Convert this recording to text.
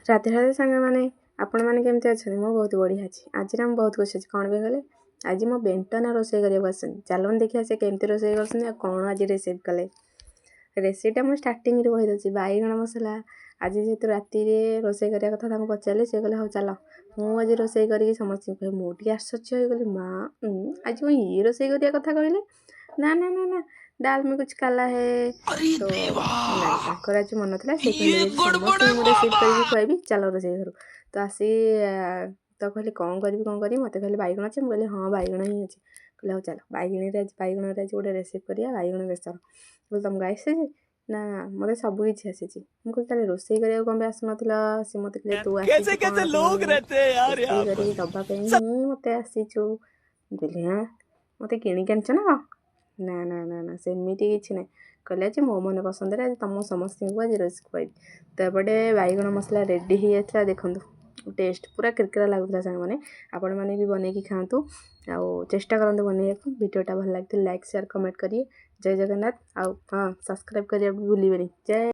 राधे राधे सांग मैंने आपण मैंने केमती अच्छा मैं बहुत बढ़िया अच्छी आज ना बहुत खुश अच्छी कौन भी गले आज मो बेंटना रोसे कर चलन देखिए से केमती रोसे कर कौन आज रिसीव कले रेसीपीटा मुझे स्टार्टिंग कहीदे बैगण मसला आज जेहतु राति रोसे करा कथा पचारे सी कहले हाँ चल मुझे रोसे कर समस्त कह मुझे आश्चर्य हो गली माँ आज कौन ये रोसे करा कथा कहले ना ना ना ना दाल में कुछ काला है तो नाई आज मन था से कहले समस्त रिसीव करी खुआबी चल रोसे घर तो आसी तो कहले कौन करी मत कहले बैगण अच्छे मुझे हाँ बैगण ही अच्छे कहले हाँ चल बैगण आज गोटे रेसीपी करा बैगण बेसर बोले तुमको आसे ना मत सब किसी आसी मुझे रोसे करा कौन भी आसुना सी मत कहले तू आसोई दबापी मत आसीचु बोले हाँ मत किणिक आनच ना ना ना ना ना सेमती किसी ना कहले आज मो मन पसंद आज तुम समस्त को आज रोसे खुआई तो एपटे बैगण मसला रेडी हो जाता देखो टेस्ट पूरा किरकिरा लगुला सांग मैंने आपण मैंने भी बनईकी खातु आउ चेष्टा करते बनइया वीडियोटा भल लगे लाइक शेयर कमेंट करिए जय जगन्नाथ आउ हाँ सब्सक्राइब करिए भूलिए जय।